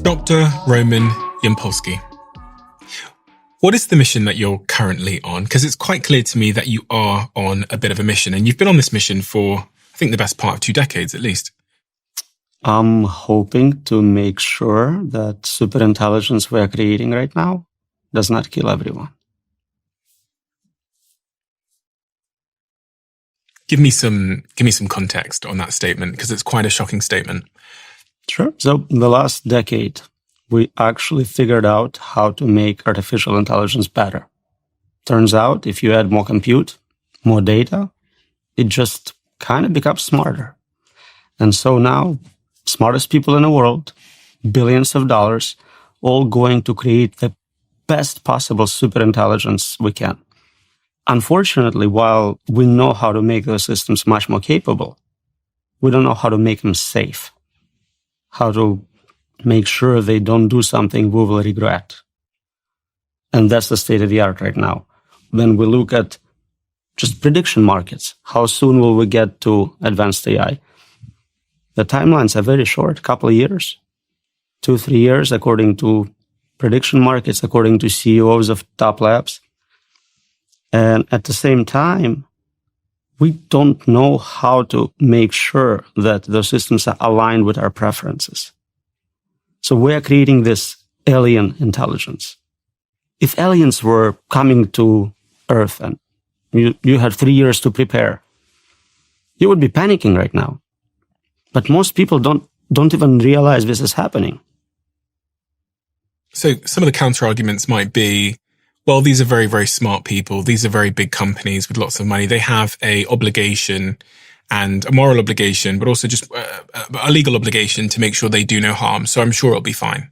Dr. Roman Yimpolski. What is the mission that you're currently on? Because it's quite clear to me that you are on a bit of a mission, and you've been on this mission for, I think, the best part of 2 decades at least. I'm hoping to make sure that superintelligence we are creating right now does not kill everyone. Give me some context on that statement, because it's quite a shocking statement. Sure. So in the last decade, we actually figured out how to make artificial intelligence better. Turns out, if you add more compute, more data, it just kind of becomes smarter. And so now, smartest people in the world, billions of dollars, all going to create the best possible superintelligence we can. Unfortunately, while we know how to make those systems much more capable, we don't know how to make them safe, how to make sure they don't do something we will regret. And that's the state of the art right now. When we look at just prediction markets, how soon will we get to advanced AI? The timelines are very short, couple of years, 2-3 years, according to prediction markets, according to CEOs of top labs. And at the same time, we don't know how to make sure that those systems are aligned with our preferences. So we are creating this alien intelligence. If aliens were coming to Earth and you had 3 years to prepare, you would be panicking right now. But most people don't even realize this is happening. So some of the counter arguments might be, well, these are very, very smart people. These are very big companies with lots of money. They have a obligation and a moral obligation, but also just a legal obligation to make sure they do no harm. So I'm sure it'll be fine.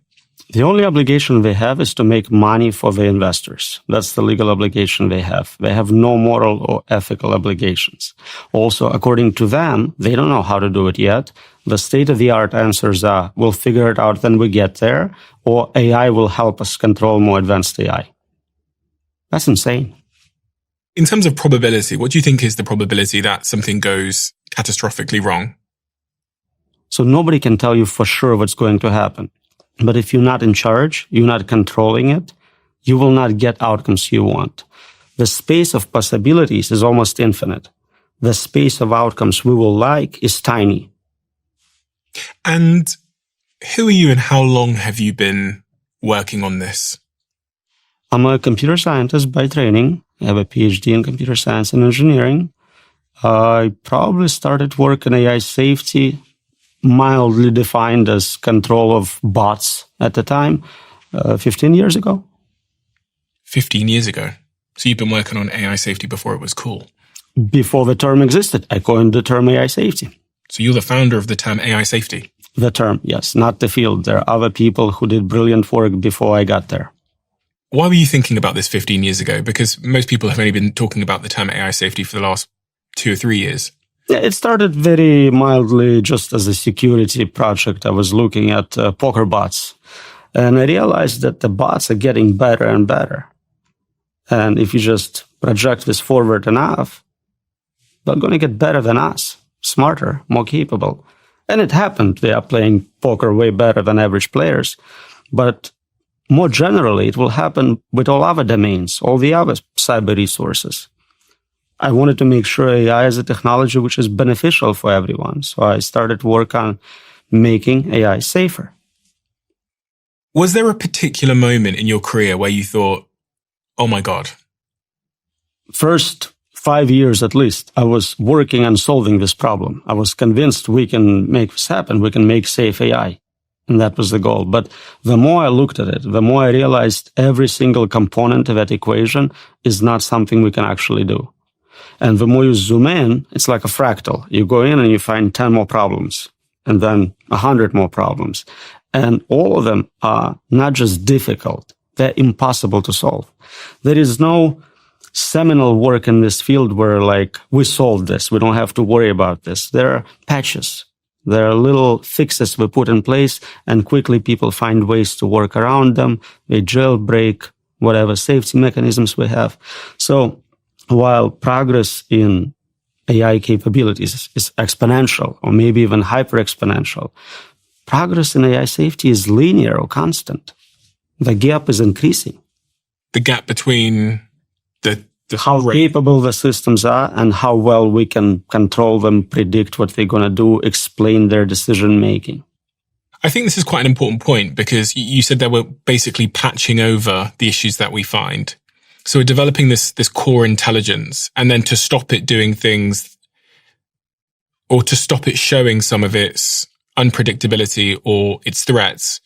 The only obligation they have is to make money for the investors. That's the legal obligation they have. They have no moral or ethical obligations. Also, according to them, they don't know how to do it yet. The state-of-the-art answers are, we'll figure it out when we get there, or AI will help us control more advanced AI. That's insane. In terms of probability, what do you think is the probability that something goes catastrophically wrong? So nobody can tell you for sure what's going to happen. But if you're not in charge, you're not controlling it, you will not get outcomes you want. The space of possibilities is almost infinite. The space of outcomes we will like is tiny. And who are you and how long have you been working on this? I'm a computer scientist by training. I have a PhD in computer science and engineering. I probably started work in AI safety, mildly defined as control of bots at the time, 15 years ago. 15 years ago. So you've been working on AI safety before it was cool? Before the term existed, I coined the term AI safety. So you're the founder of the term AI safety? The term, yes, not the field. There are other people who did brilliant work before I got there. Why were you thinking about this 15 years ago? Because most people have only been talking about the term AI safety for the last 2 or 3 years. Yeah, it started very mildly just as a security project. I was looking at poker bots, and I realized that the bots are getting better and better. And if you just project this forward enough, they're going to get better than us, smarter, more capable. And it happened. They are playing poker way better than average players. But more generally, it will happen with all other domains, all the other cyber resources. I wanted to make sure AI is a technology which is beneficial for everyone. So I started work on making AI safer. Was there a particular moment in your career where you thought, oh my God? First 5 years at least, I was working on solving this problem. I was convinced we can make this happen. We can make safe AI. And that was the goal. But the more I looked at it, the more I realized every single component of that equation is not something we can actually do. And the more you zoom in, it's like a fractal. You go in and you find 10 more problems, and then 100 more problems. And all of them are not just difficult, they're impossible to solve. There is no seminal work in this field where, like, we solved this, we don't have to worry about this. There are patches. There are little fixes we put in place, and quickly people find ways to work around them. They jailbreak whatever safety mechanisms we have. So while progress in AI capabilities is exponential, or maybe even hyper-exponential, progress in AI safety is linear or constant. The gap is increasing. The gap between the how capable the systems are and how well we can control them, predict what they're going to do, explain their decision making. I think this is quite an important point because you said that we're basically patching over the issues that we find. So we're developing this core intelligence, and then to stop it doing things or to stop it showing some of its unpredictability or its threats,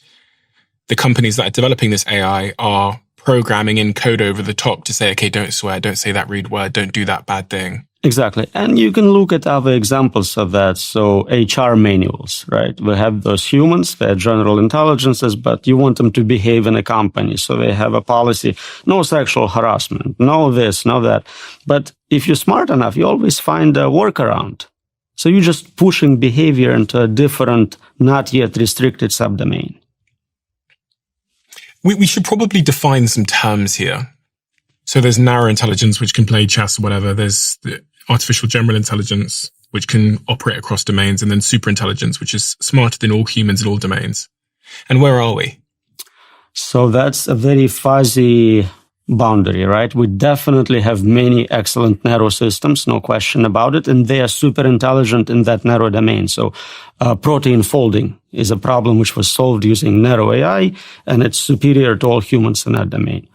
the companies that are developing this AI are programming in code over the top to say, okay, don't swear, don't say that rude word, don't do that bad thing. Exactly. And you can look at other examples of that. So HR manuals, right? We have those humans, they're general intelligences, but you want them to behave in a company. So they have a policy, no sexual harassment, no this, no that. But if you're smart enough, you always find a workaround. So you're just pushing behavior into a different, not yet restricted subdomain. We should probably define some terms here. So there's narrow intelligence, which can play chess or whatever. There's the artificial general intelligence, which can operate across domains. And then superintelligence, which is smarter than all humans in all domains. And where are we? So that's a very fuzzy boundary, right? We definitely have many excellent narrow systems, no question about it. And they are super intelligent in that narrow domain. So protein folding is a problem which was solved using narrow AI, and it's superior to all humans in that domain.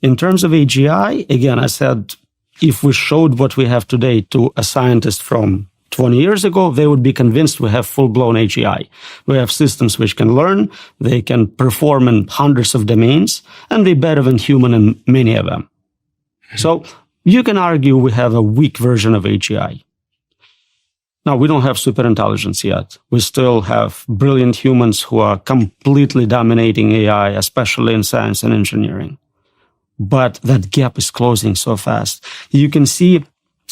In terms of AGI, again, I said, if we showed what we have today to a scientist from 20 years ago, they would be convinced we have full-blown AGI. We have systems which can learn, they can perform in hundreds of domains, and they're better than human in many of them. So you can argue we have a weak version of AGI. Now, we don't have superintelligence yet. We still have brilliant humans who are completely dominating AI, especially in science and engineering. But that gap is closing so fast. You can see,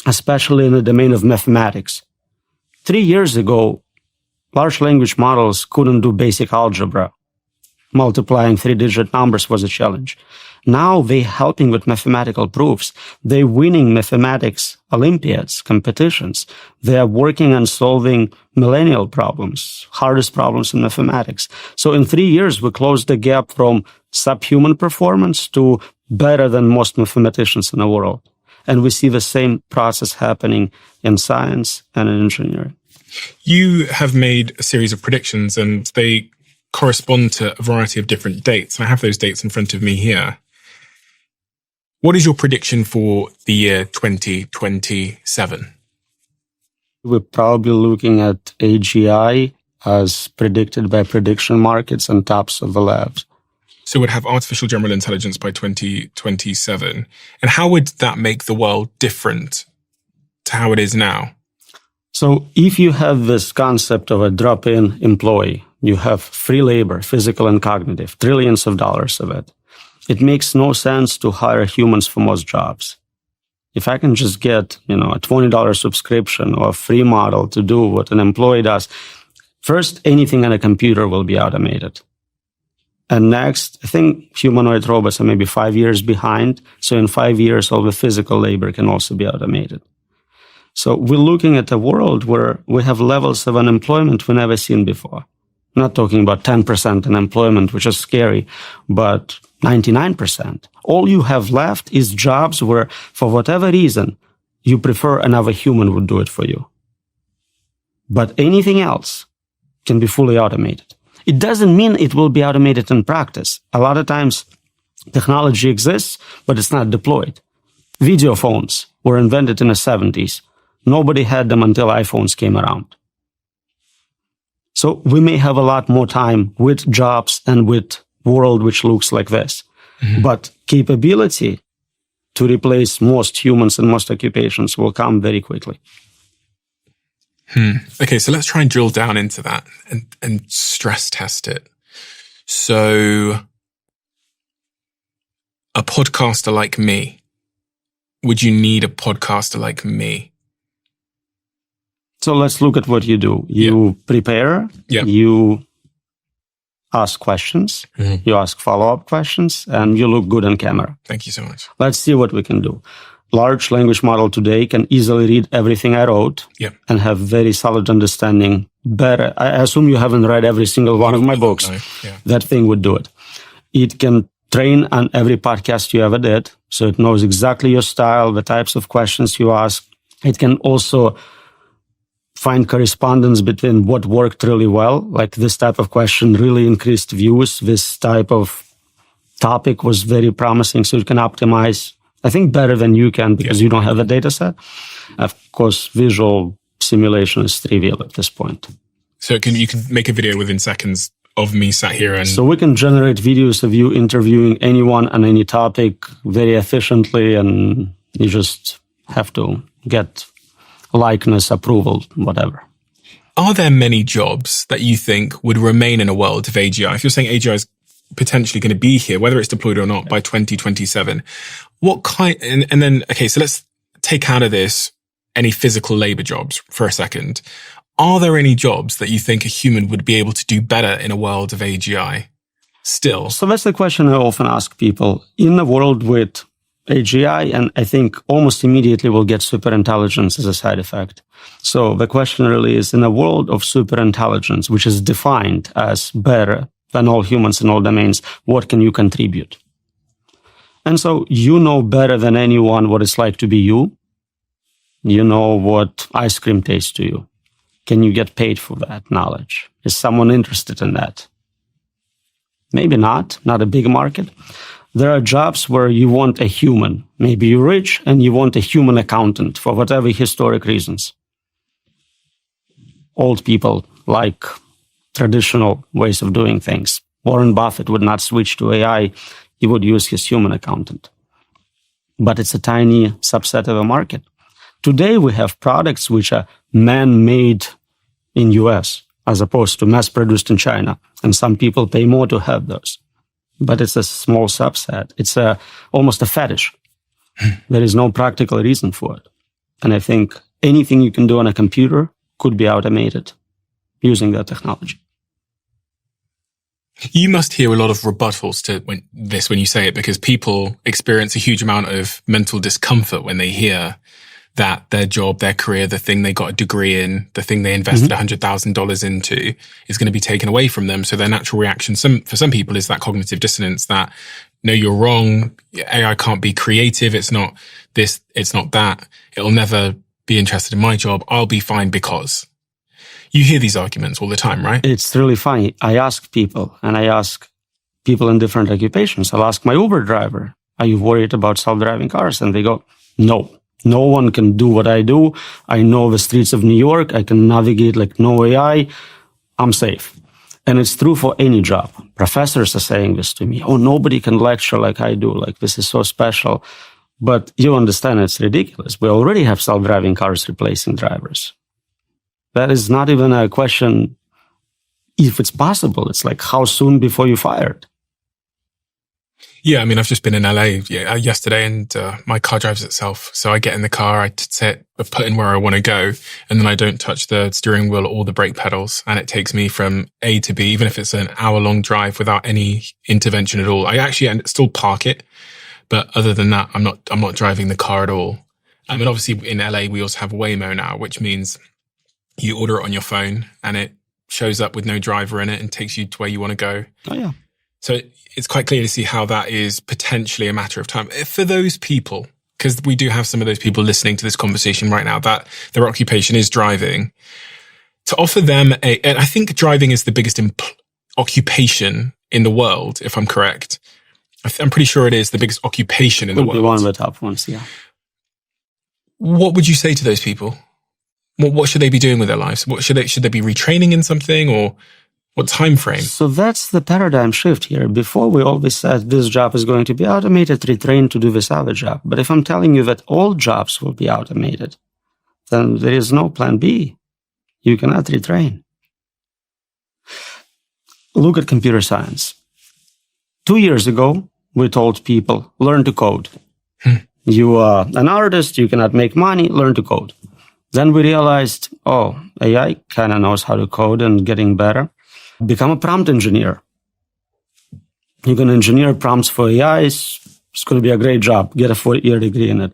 especially in the domain of mathematics. 3 years ago, large language models couldn't do basic algebra. Multiplying 3-digit numbers was a challenge. Now they're helping with mathematical proofs. They're winning mathematics Olympiads, competitions. They are working on solving millennial problems, hardest problems in mathematics. So in 3 years, we closed the gap from subhuman performance to better than most mathematicians in the world. And we see the same process happening in science and in engineering. You have made a series of predictions, and they correspond to a variety of different dates. I have those dates in front of me here. What is your prediction for the year 2027? We're probably looking at AGI as predicted by prediction markets and tops of the labs. So we'd have artificial general intelligence by 2027. And how would that make the world different to how it is now? So if you have this concept of a drop-in employee, you have free labor, physical and cognitive, trillions of dollars of it. It makes no sense to hire humans for most jobs. If I can just get, a $20 subscription or a free model to do what an employee does, first, anything on a computer will be automated. And next, I think humanoid robots are maybe 5 years behind. So in 5 years, all the physical labor can also be automated. So we're looking at a world where we have levels of unemployment we've never seen before. I'm not talking about 10% unemployment, which is scary, but 99%. All you have left is jobs where, for whatever reason, you prefer another human would do it for you. But anything else can be fully automated. It doesn't mean it will be automated in practice. A lot of times, technology exists, but it's not deployed. Video phones were invented in the 70s. Nobody had them until iPhones came around. So we may have a lot more time with jobs and with world which looks like this. Mm-hmm. But capability to replace most humans in most occupations will come very quickly. Okay, so let's try and drill down into that and stress test it. So a podcaster like me, would you need a podcaster like me? So let's look at what you do. You prepare, you ask questions, you ask follow-up questions, and you look good on camera. Thank you so much. Let's see what we can do. Large language model today can easily read everything I wrote and have very solid understanding better. I assume you haven't read every single one of my books. No. Yeah. That thing would do it. It can train on every podcast you ever did. So it knows exactly your style, the types of questions you ask. It can also find correspondence between what worked really well, like this type of question really increased views. This type of topic was very promising. So it can optimize, I think, better than you can because you don't have a data set. Of course, visual simulation is trivial at this point. So you can make a video within seconds of me sat here and... So we can generate videos of you interviewing anyone on any topic very efficiently, and you just have to get likeness, approval, whatever. Are there many jobs that you think would remain in a world of AGI? If you're saying AGI is potentially going to be here, whether it's deployed or not, by 2027, what kind... And then, okay, so let's take out of this any physical labor jobs for a second. Are there any jobs that you think a human would be able to do better in a world of AGI still? So that's the question I often ask people. In a world with AGI, and I think almost immediately we'll get superintelligence as a side effect. So the question really is, in a world of superintelligence, which is defined as better than all humans in all domains, what can you contribute? And so you know better than anyone what it's like to be you. You know what ice cream tastes to you. Can you get paid for that knowledge? Is someone interested in that? Maybe not a big market. There are jobs where you want a human. Maybe you're rich and you want a human accountant for whatever historic reasons. Old people like traditional ways of doing things. Warren Buffett would not switch to AI. He would use his human accountant. But it's a tiny subset of a market. Today, we have products which are man-made in US as opposed to mass-produced in China. And some people pay more to have those. But it's a small subset. It's almost a fetish. There is no practical reason for it. And I think anything you can do on a computer could be automated using that technology. You must hear a lot of rebuttals to when you say it, because people experience a huge amount of mental discomfort when they hear that their job, their career, the thing they got a degree in, the thing they invested $100,000 into is going to be taken away from them. So their natural reaction, for some people, is that cognitive dissonance that, no, you're wrong. AI can't be creative. It's not this. It's not that. It'll never be interested in my job. I'll be fine because. You hear these arguments all the time, right? It's really funny. I ask people, and I ask people in different occupations. I'll ask my Uber driver, are you worried about self-driving cars? And they go, no. No one can do what I do. I know the streets of New York. I can navigate like no AI. I'm safe. And it's true for any job. Professors are saying this to me. Oh, nobody can lecture like I do. Like, this is so special. But you understand it's ridiculous. We already have self-driving cars replacing drivers. That is not even a question if it's possible. It's like, how soon before you're fired? Yeah, I mean, I've just been in LA yesterday, and my car drives itself. So I get in the car, I put in where I want to go, and then I don't touch the steering wheel or the brake pedals, and it takes me from A to B, even if it's an hour-long drive without any intervention at all. I actually still park it, but other than that, I'm not driving the car at all. I mean, obviously in LA we also have Waymo now, which means you order it on your phone, and it shows up with no driver in it and takes you to where you want to go. Oh yeah. So it's quite clear to see how that is potentially a matter of time. For those people, because we do have some of those people listening to this conversation right now, that their occupation is driving, to offer them and I think driving is the biggest occupation in the world, if I'm correct. I'm pretty sure it is the biggest occupation in the world. Would be one of the top ones, yeah. What would you say to those people? What should they be doing with their lives? Should they be retraining in something, or what time frame? So that's the paradigm shift here. Before, we always said this job is going to be automated, retrained to do this other job. But if I'm telling you that all jobs will be automated, then there is no plan B. You cannot retrain. Look at computer science. 2 years ago, we told people, learn to code. You are an artist, you cannot make money, learn to code. Then we realized, AI kind of knows how to code and getting better. Become a prompt engineer. You can engineer prompts for AIs. It's going to be a great job. Get a 4-year degree in it.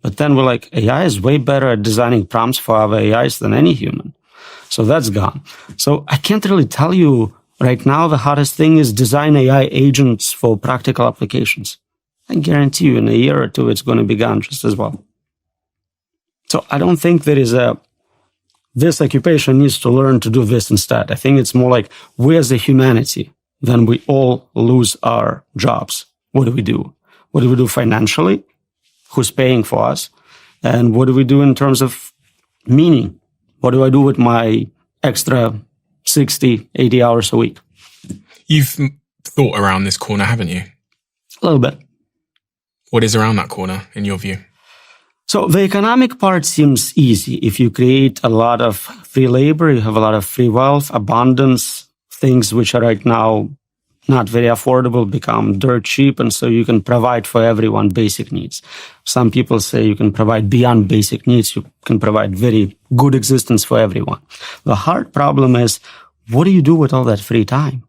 But then we're like, AI is way better at designing prompts for other AIs than any human. So that's gone. So I can't really tell you right now. The hottest thing is design AI agents for practical applications. I guarantee you in a year or two, it's going to be gone just as well. So I don't think there is this occupation needs to learn to do this instead. I think it's more like we as a humanity, then we all lose our jobs. What do we do? What do we do financially? Who's paying for us? And what do we do in terms of meaning? What do I do with my extra 60, 80 hours a week? You've thought around this corner, haven't you? A little bit. What is around that corner, in your view? So the economic part seems easy. If you create a lot of free labor, you have a lot of free wealth, abundance, things which are right now not very affordable become dirt cheap, and so you can provide for everyone basic needs. Some people say you can provide beyond basic needs. You can provide very good existence for everyone. The hard problem is, what do you do with all that free time?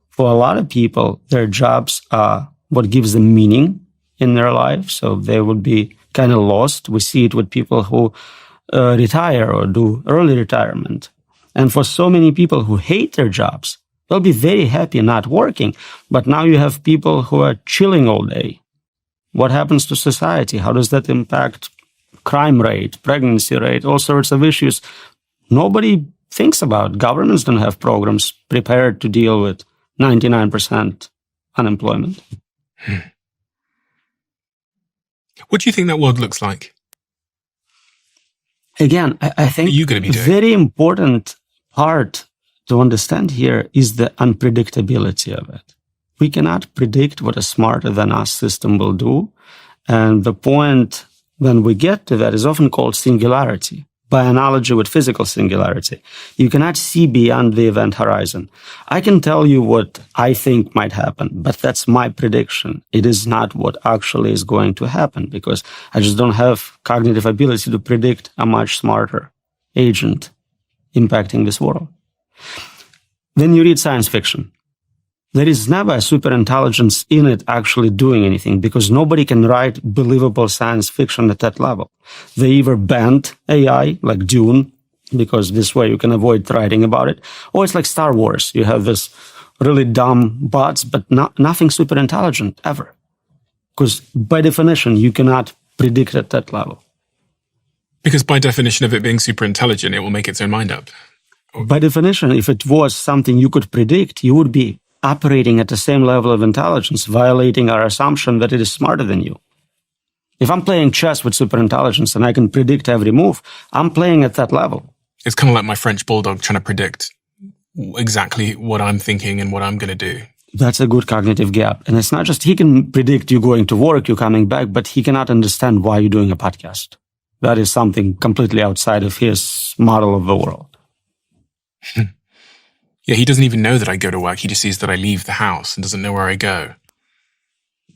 For a lot of people, their jobs are what gives them meaning in their life, so they would be kind of lost. We see it with people who retire or do early retirement. And for so many people who hate their jobs, they'll be very happy not working. But now you have people who are chilling all day. What happens to society? How does that impact crime rate, pregnancy rate, all sorts of issues? Nobody thinks about. Governments don't have programs prepared to deal with 99% unemployment. What do you think that world looks like? Again, I think a very important part to understand here is the unpredictability of it. We cannot predict what a smarter than us system will do. And the point when we get to that is often called singularity. By analogy with physical singularity, you cannot see beyond the event horizon. I can tell you what I think might happen, but that's my prediction. It is not what actually is going to happen because I just don't have cognitive ability to predict a much smarter agent impacting this world. Then you read science fiction. There is never a superintelligence in it actually doing anything because nobody can write believable science fiction at that level. They either banned AI, like Dune, because this way you can avoid writing about it, or it's like Star Wars. You have this really dumb bots, but nothing superintelligent ever. Because by definition, you cannot predict at that level. Because by definition of it being superintelligent, it will make its own mind up. By definition, if it was something you could predict, you would be operating at the same level of intelligence, violating our assumption that it is smarter than you. If I'm playing chess with superintelligence and I can predict every move, I'm playing at that level. It's kind of like my French bulldog trying to predict exactly what I'm thinking and what I'm going to do. That's a good cognitive gap. And it's not just he can predict you going to work, you coming back, but he cannot understand why you're doing a podcast. That is something completely outside of his model of the world. Yeah, he doesn't even know that I go to work. He just sees that I leave the house and doesn't know where I go.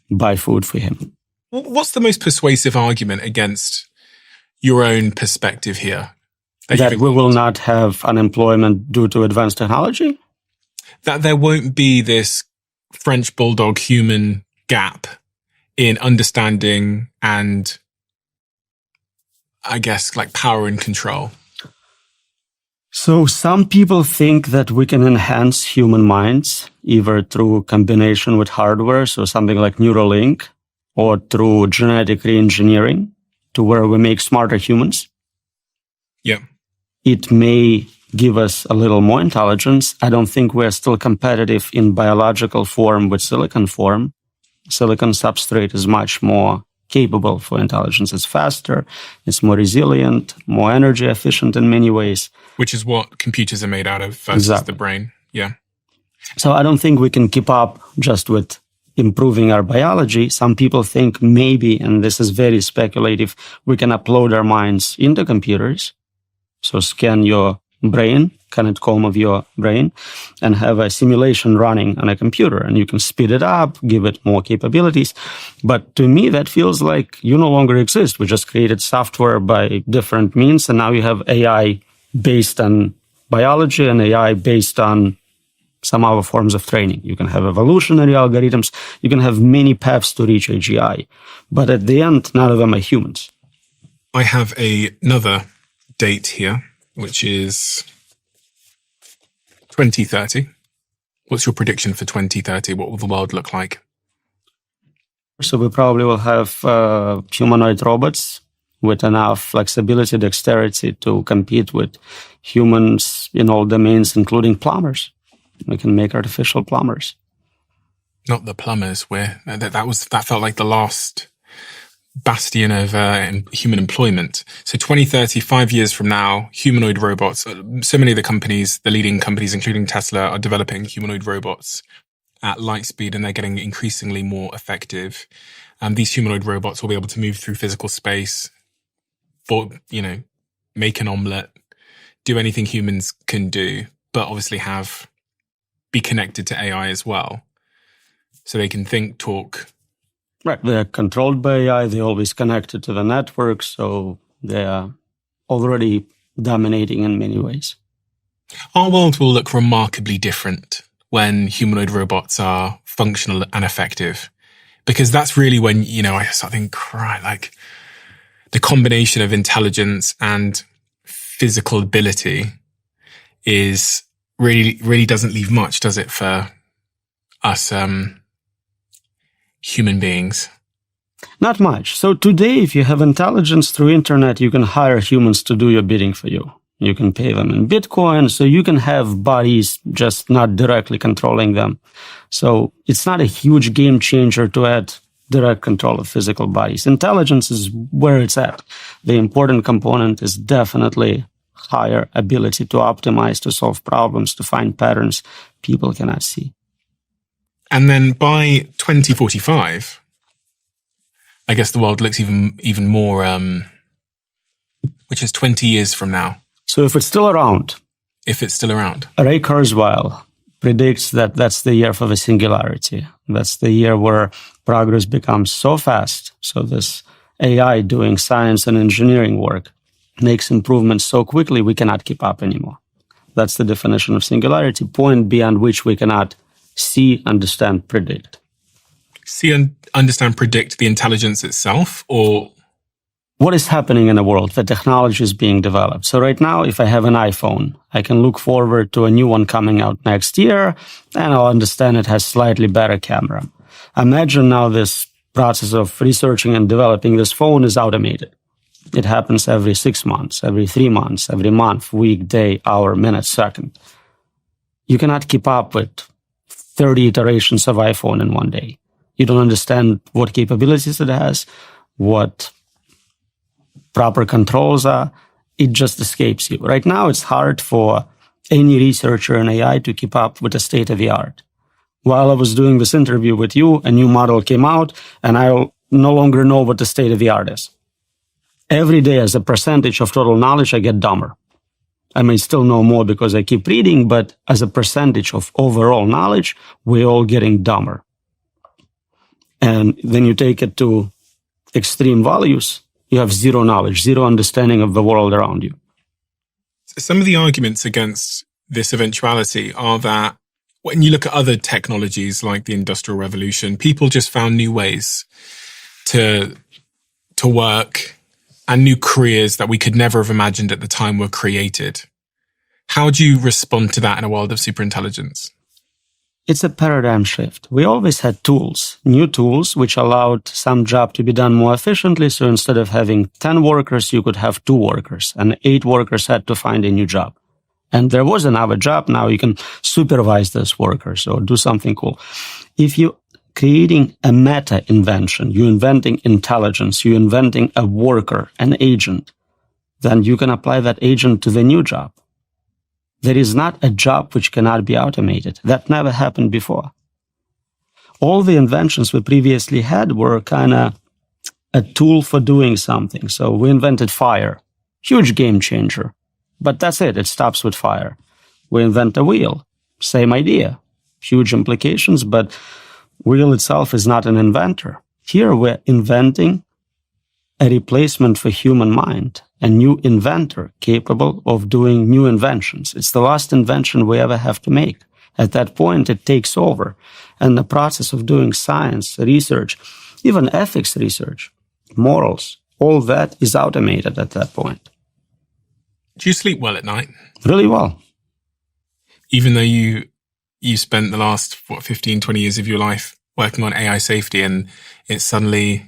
Buy food for him. What's the most persuasive argument against your own perspective here? That we will not have unemployment due to advanced technology? That there won't be this French bulldog human gap in understanding and, I guess, like power and control. So some people think that we can enhance human minds either through combination with hardware, so something like Neuralink, or through genetic reengineering to where we make smarter humans. Yeah. It may give us a little more intelligence. I don't think we're still competitive in biological form with silicon form. Silicon substrate is much more capable for intelligence. It's faster, it's more resilient, more energy efficient in many ways. Which is what computers are made out of versus the brain. Yeah. So I don't think we can keep up just with improving our biology. Some people think maybe, and this is very speculative, we can upload our minds into computers. So scan your brain, connect comb of your brain, and have a simulation running on a computer. And you can speed it up, give it more capabilities. But to me, that feels like you no longer exist. We just created software by different means, and now you have AI based on biology and AI based on some other forms of training. You can have evolutionary algorithms. You can have many paths to reach AGI. But at the end, none of them are humans. I have another date here, which is 2030. What's your prediction for 2030? What will the world look like? So we probably will have humanoid robots with enough flexibility, dexterity to compete with humans in all domains, including plumbers. We can make artificial plumbers. Not the plumbers. That felt like the last bastion of human employment. So 2030, 5 years from now, humanoid robots. So many of the companies, the leading companies, including Tesla, are developing humanoid robots at light speed, and they're getting increasingly more effective. These humanoid robots will be able to move through physical space, make an omelette, do anything humans can do, but obviously be connected to AI as well. So they can think, talk. Right. They're controlled by AI. They're always connected to the network. So they are already dominating in many ways. Our world will look remarkably different when humanoid robots are functional and effective. Because that's really when, I start thinking, like the combination of intelligence and physical ability is really doesn't leave much, does it, for us human beings? Not much. So today, if you have intelligence through internet, you can hire humans to do your bidding for you. You can pay them in Bitcoin, so you can have bodies just not directly controlling them. So it's not a huge game changer to add direct control of physical bodies. Intelligence is where it's at. The important component is definitely higher ability to optimize, to solve problems, to find patterns people cannot see. And then by 2045, I guess the world looks even more, which is 20 years from now. So if it's still around. Ray Kurzweil predicts that that's the year for the singularity. That's the year where progress becomes so fast. So this AI doing science and engineering work makes improvements so quickly we cannot keep up anymore. That's the definition of singularity, point beyond which we cannot see, understand, predict. See and understand, predict the intelligence itself, or what is happening in the world? The technology is being developed. So right now, if I have an iPhone, I can look forward to a new one coming out next year, and I'll understand it has slightly better camera. Imagine now this process of researching and developing this phone is automated. It happens every 6 months, every 3 months, every month, week, day, hour, minute, second. You cannot keep up with 30 iterations of iPhone in one day. You don't understand what capabilities it has, what proper controls are. It just escapes you. Right now, it's hard for any researcher in AI to keep up with the state of the art. While I was doing this interview with you, a new model came out, and I no longer know what the state of the art is. Every day, as a percentage of total knowledge, I get dumber. I may still know more because I keep reading, but as a percentage of overall knowledge, we're all getting dumber. And then you take it to extreme values, you have zero knowledge, zero understanding of the world around you. Some of the arguments against this eventuality are that when you look at other technologies like the Industrial Revolution, people just found new ways to work, and new careers that we could never have imagined at the time were created. How do you respond to that in a world of superintelligence? It's a paradigm shift. We always had tools, new tools, which allowed some job to be done more efficiently. So instead of having 10 workers, you could have 2 workers, and 8 workers had to find a new job. And there was another job. Now you can supervise those workers or do something cool. If you're creating a meta invention, you're inventing intelligence, you're inventing a worker, an agent, then you can apply that agent to the new job. There is not a job which cannot be automated. That never happened before. All the inventions we previously had were kind of a tool for doing something. So we invented fire, huge game changer. But that's it. It stops with fire. We invent a wheel, same idea, huge implications, but wheel itself is not an inventor. Here we're inventing a replacement for human mind, a new inventor capable of doing new inventions. It's the last invention we ever have to make. At that point, it takes over. And the process of doing science, research, even ethics research, morals, all that is automated at that point. Do you sleep well at night? Really well. even though you spent the last 15, 20 years of your life working on AI safety, and it's suddenly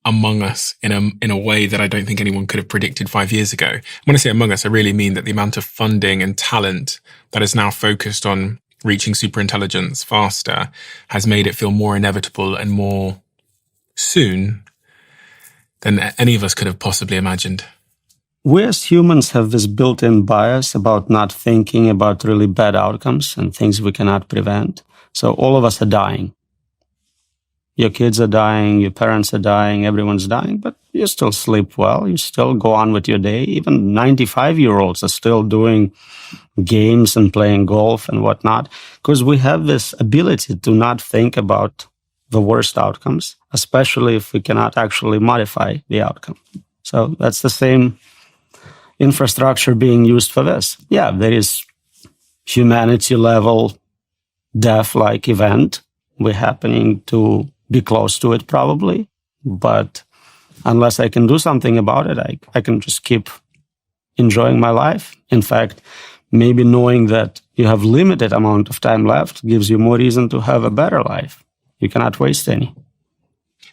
among us in a way that I don't think anyone could have predicted 5 years ago. When I say among us, I really mean that the amount of funding and talent that is now focused on reaching superintelligence faster has made it feel more inevitable and more soon than any of us could have possibly imagined. We as humans have this built-in bias about not thinking about really bad outcomes and things we cannot prevent. So all of us are dying. Your kids are dying, your parents are dying, everyone's dying, but you still sleep well, you still go on with your day. Even 95-year-olds are still doing games and playing golf and whatnot, because we have this ability to not think about the worst outcomes, especially if we cannot actually modify the outcome. So that's the same infrastructure being used for this. Yeah, there is humanity-level death-like event. We're happening to be close to it probably, but unless I can do something about it, I can just keep enjoying my life. In fact, maybe knowing that you have limited amount of time left gives you more reason to have a better life. You cannot waste any.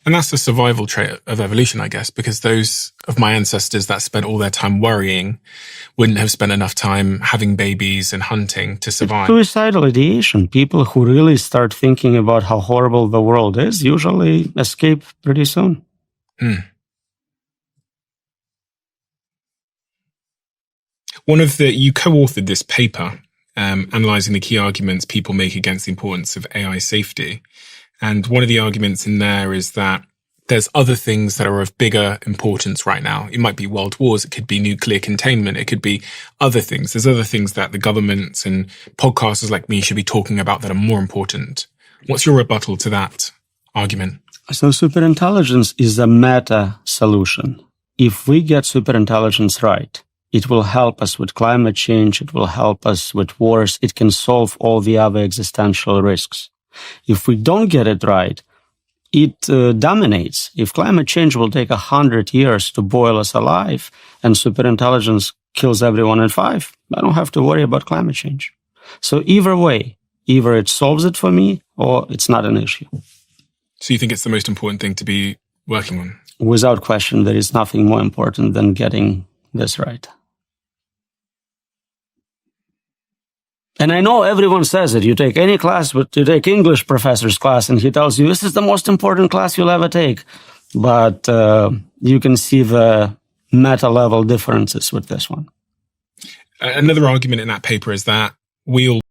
And that's the survival trait of evolution, I guess, because those of my ancestors that spent all their time worrying wouldn't have spent enough time having babies and hunting to survive. Suicidal ideation. People who really start thinking about how horrible the world is usually escape pretty soon. You co-authored this paper, analyzing the key arguments people make against the importance of AI safety. And one of the arguments in there is that there's other things that are of bigger importance right now. It might be world wars. It could be nuclear containment. It could be other things. There's other things that the governments and podcasters like me should be talking about that are more important. What's your rebuttal to that argument? So superintelligence is a meta solution. If we get superintelligence right, it will help us with climate change. It will help us with wars. It can solve all the other existential risks. If we don't get it right, it dominates. If climate change will take 100 years to boil us alive and superintelligence kills everyone in 5, I don't have to worry about climate change. So either way, either it solves it for me or it's not an issue. So you think it's the most important thing to be working on? Without question, there is nothing more important than getting this right. And I know everyone says it. You take any class, but you take English professor's class, and he tells you, this is the most important class you'll ever take. But you can see the meta-level differences with this one. Another argument in that paper is that we all